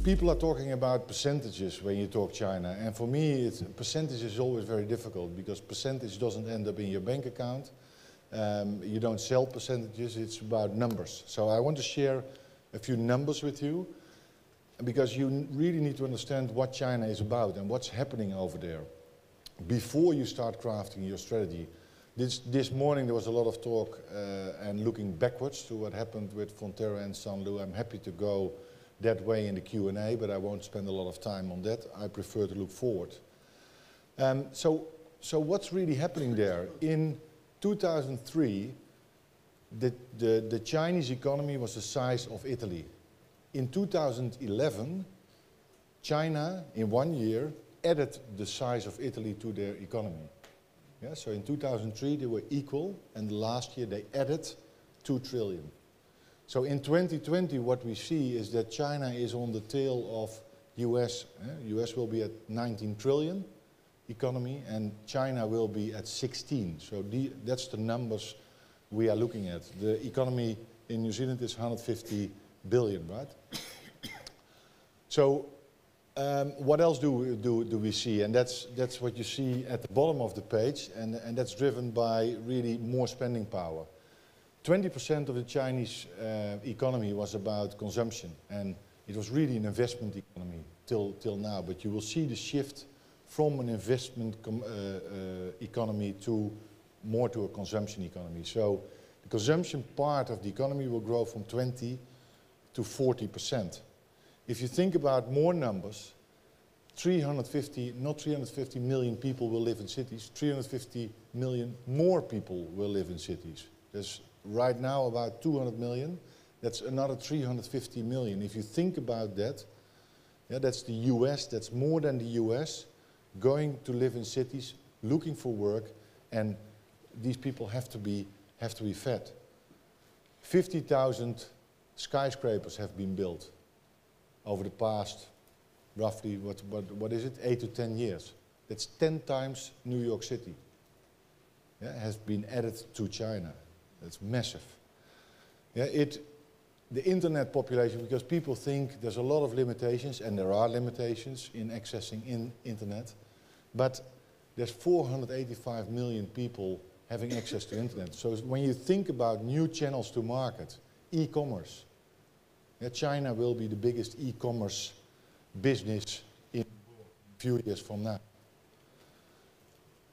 People are talking about percentages when you talk China, and for me, percentage is always very difficult because percentage doesn't end up in your bank account. You don't sell percentages, it's about numbers. So I want to share a few numbers with you because you really need to understand what China is about and what's happening over there before you start crafting your strategy. This morning there was a lot of talk and looking backwards to what happened with Fonterra and Sanlu. I'm happy to go that way in the Q&A, but I won't spend a lot of time on that. I prefer to look forward. So what's really happening there? In 2003, the Chinese economy was the size of Italy. In 2011, China, in 1 year, added the size of Italy to their economy. Yeah, so in 2003 they were equal, and last year they added 2 trillion. So in 2020 what we see is that China is on the tail of US. US will be at 19 trillion economy and China will be at 16. So that's the numbers we are looking at. The economy in New Zealand is 150 billion, right? So what else do we see? And that's what you see at the bottom of the page, and that's driven by really more spending power. 20% of the Chinese economy was about consumption, and it was really an investment economy till now. But you will see the shift from an investment economy to more to a consumption economy. So the consumption part of the economy will grow from 20 to 40%. If you think about more numbers, not 350 million people will live in cities, 350 million more people will live in cities. There's right now about 200 million, that's another 350 million. If you think about that, yeah, that's the US, that's more than the US, going to live in cities, looking for work, and these people have to be fed. 50,000 skyscrapers have been built over the past, roughly, what is it, 8 to 10 years. That's 10 times New York City. Yeah, has been added to China. That's massive. Yeah, the internet population, because people think there's a lot of limitations, and there are limitations in accessing internet, but there's 485 million people having access to internet. So when you think about new channels to market, e-commerce, yeah, China will be the biggest e-commerce business in a few years from now.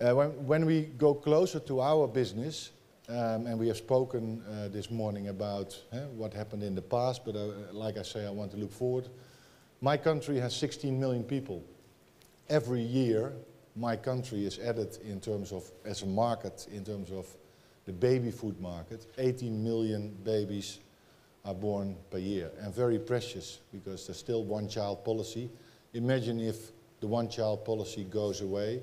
When we go closer to our business, and we have spoken this morning about what happened in the past, but like I say, I want to look forward. My country has 16 million people. Every year, my country is added in terms of, as a market, in terms of the baby food market. 18 million babies are born per year, and very precious because there's still one-child policy. Imagine if the one-child policy goes away,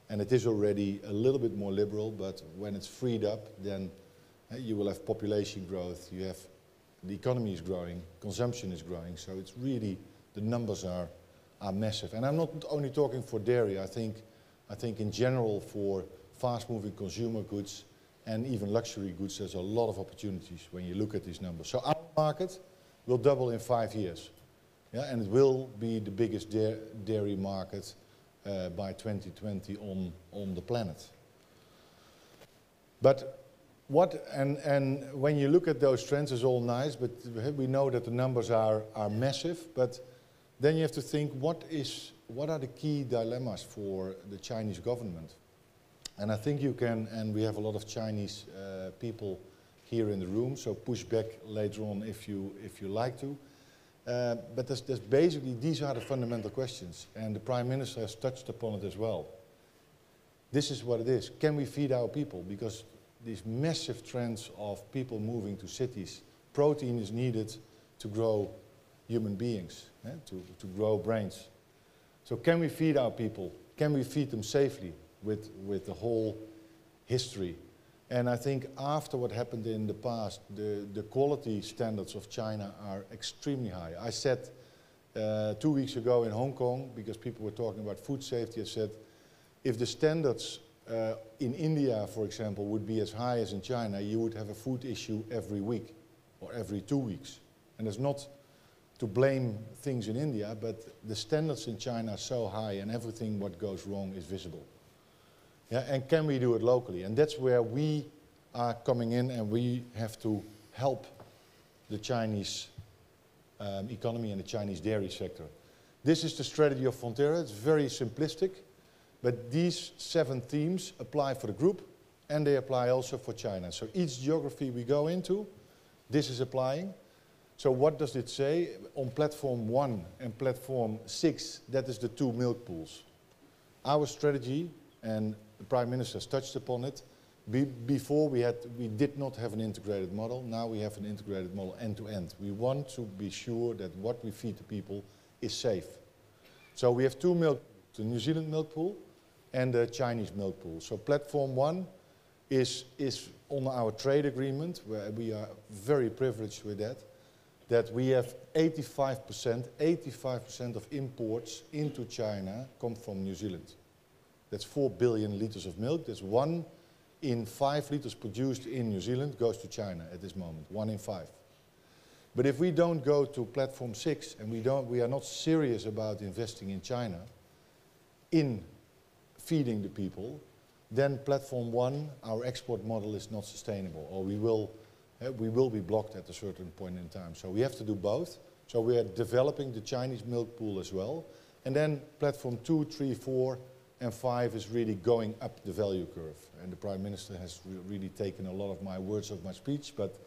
and it is already a little bit more liberal, but when it's freed up, then you will have population growth, you have, the economy is growing, consumption is growing, so it's really, the numbers are massive. And I'm not only talking for dairy, I think in general for fast-moving consumer goods and even luxury goods, there's a lot of opportunities when you look at these numbers. So our market will double in 5 years, yeah, and it will be the biggest dairy market by 2020 on the planet. But and when you look at those trends, it's all nice, but we know that the numbers are massive, but then you have to think what are the key dilemmas for the Chinese government? And I think you can, and we have a lot of Chinese people here in the room, so push back later on if you like to. But there's basically, these are the fundamental questions, and the Prime Minister has touched upon it as well. This is what it is. Can we feed our people? Because these massive trends of people moving to cities, protein is needed to grow human beings, to grow brains. So can we feed our people? Can we feed them safely with the whole history? And I think after what happened in the past, the quality standards of China are extremely high. I said 2 weeks ago in Hong Kong, because people were talking about food safety, I said, if the standards in India, for example, would be as high as in China, you would have a food issue every week or every 2 weeks. And there's not to blame things in India, but the standards in China are so high and everything what goes wrong is visible. Yeah, and can we do it locally? And that's where we are coming in, and we have to help the Chinese economy and the Chinese dairy sector. This is the strategy of Fonterra. It's very simplistic, but these 7 themes apply for the group, and they apply also for China. So each geography we go into, this is applying. So what does it say? On platform 1 and platform 6, that is the 2 milk pools. Our strategy, and the Prime Minister has touched upon it, before we did not have an integrated model. Now we have an integrated model end to end. We want to be sure that what we feed the people is safe. So we have 2 milk pools, the New Zealand milk pool and the Chinese milk pool. So platform 1 is on our trade agreement, where we are very privileged with that we have 85% of imports into China come from New Zealand. That's 4 billion liters of milk. That's 1 in 5 liters produced in New Zealand goes to China at this moment, 1 in 5. But if we don't go to platform 6 and we are not serious about investing in China, in feeding the people, then platform 1, our export model is not sustainable, or we will be blocked at a certain point in time. So we have to do both. So we are developing the Chinese milk pool as well. And then platform 2, 3, 4, and 5 is really going up the value curve. And the Prime Minister has really taken a lot of my words of my speech, but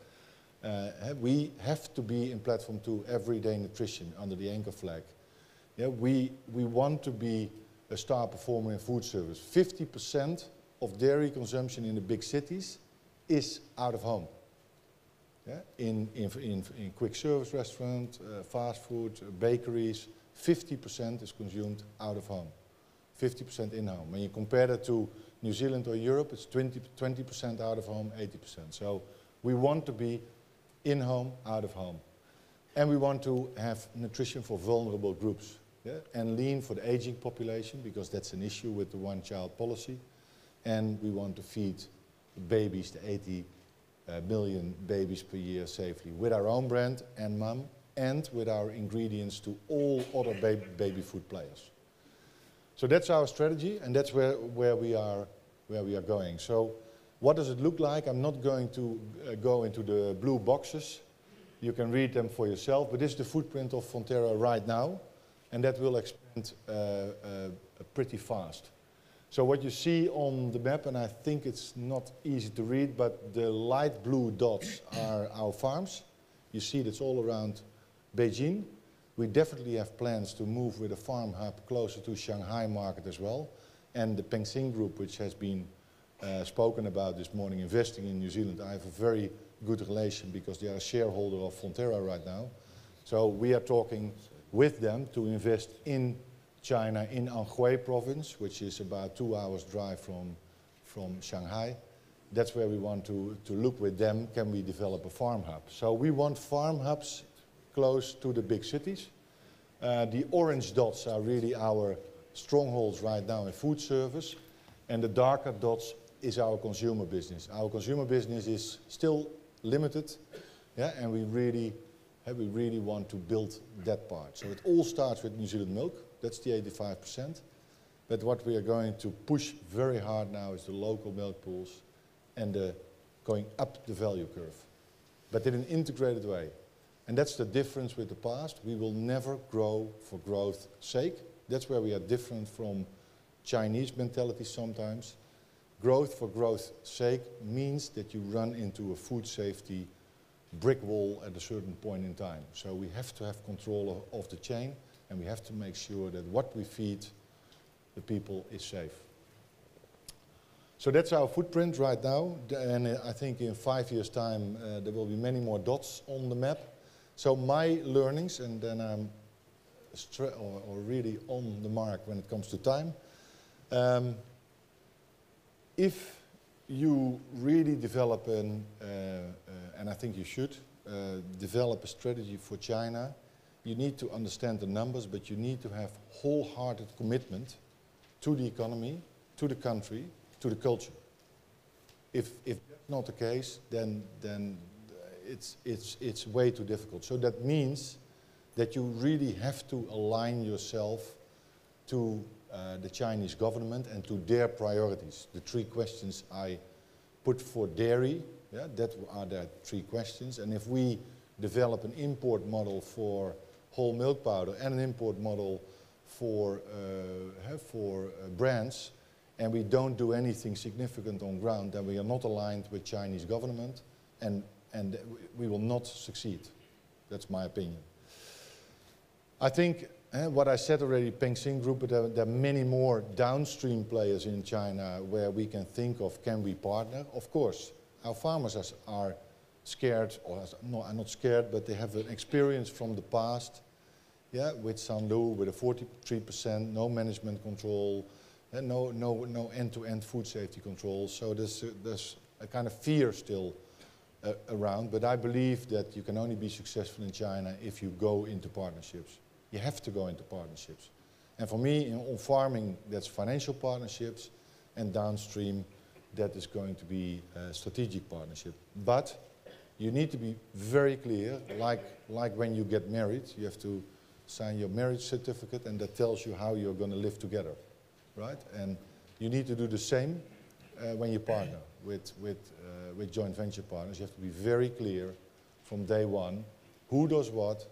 we have to be in platform 2, everyday nutrition under the anchor flag. Yeah, we want to be a star performer in food service. 50% of dairy consumption in the big cities is out of home. Yeah? In quick service restaurants, fast food, bakeries, 50% is consumed out of home. 50% in-home. When you compare that to New Zealand or Europe, it's 20% out of home, 80%. So we want to be in-home, out of home. And we want to have nutrition for vulnerable groups. Yeah? And lean for the aging population, because that's an issue with the one-child policy. And we want to feed babies, the 80 million babies per year safely, with our own brand and mum, and with our ingredients to all other baby food players. So that's our strategy, and that's where we are going. So what does it look like? I'm not going to go into the blue boxes. You can read them for yourself, but this is the footprint of Fonterra right now, and that will expand pretty fast. So what you see on the map, and I think it's not easy to read, but the light blue dots are our farms. You see that's all around Beijing. We definitely have plans to move with a farm hub closer to Shanghai market as well. And the Pengxing Group, which has been spoken about this morning, investing in New Zealand, I have a very good relation because they are a shareholder of Fonterra right now. So we are talking with them to invest in China, in Anhui province, which is about 2 hours drive from Shanghai. That's where we want to look with them, can we develop a farm hub? So we want farm hubs close to the big cities. The orange dots are really our strongholds right now in food service, and the darker dots is our consumer business. Our consumer business is still limited, yeah, and we really want to build that part. So it all starts with New Zealand milk, that's the 85%, but what we are going to push very hard now is the local milk pools and going up the value curve, but in an integrated way. And that's the difference with the past. We will never grow for growth's sake. That's where we are different from Chinese mentality sometimes. Growth for growth's sake means that you run into a food safety brick wall at a certain point in time. So we have to have control of the chain, and we have to make sure that what we feed the people is safe. So that's our footprint right now, and I think in 5 years' time there will be many more dots on the map. So my learnings, and then I'm really on the mark when it comes to time. If you really develop and I think you should, develop a strategy for China, you need to understand the numbers, but you need to have wholehearted commitment to the economy, to the country, to the culture. If that's not the case, then it's way too difficult. So that means that you really have to align yourself to the Chinese government and to their priorities. The 3 questions I put for dairy, yeah, that are the 3 questions. And if we develop an import model for whole milk powder and an import model for brands, and we don't do anything significant on ground, then we are not aligned with Chinese government, and we will not succeed. That's my opinion. I think what I said already, Peng Xing Group, but there are many more downstream players in China where we can think of, can we partner? Of course, our farmers are scared, or no, are not scared, but they have an experience from the past, yeah, with Sanlu, with a 43%, no management control, and no end-to-end food safety control. So there's a kind of fear still around, but I believe that you can only be successful in China if you go into partnerships. You have to go into partnerships. And for me, on farming, that's financial partnerships, and downstream, that is going to be a strategic partnership. But you need to be very clear, like when you get married, you have to sign your marriage certificate, and that tells you how you're going to live together, right? And you need to do the same when you partner with joint venture partners. You have to be very clear from day one who does what.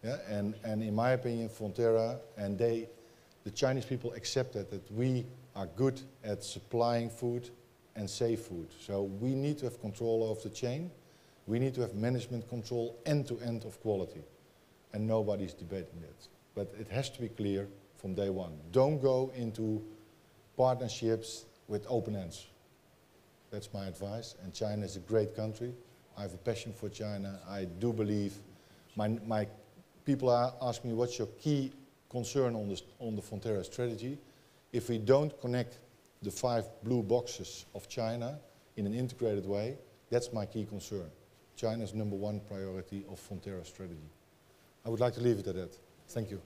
Yeah, and in my opinion, Fonterra and the Chinese people accepted that we are good at supplying food and safe food. So we need to have control of the chain. We need to have management control end-to-end of quality. And nobody's debating that. But it has to be clear from day one. Don't go into partnerships with open ends. That's my advice. And China is a great country. I have a passion for China. I do believe my people ask me, what's your key concern on the Fonterra strategy? If we don't connect the 5 blue boxes of China in an integrated way, that's my key concern. China's #1 priority of Fonterra strategy. I would like to leave it at that. Thank you.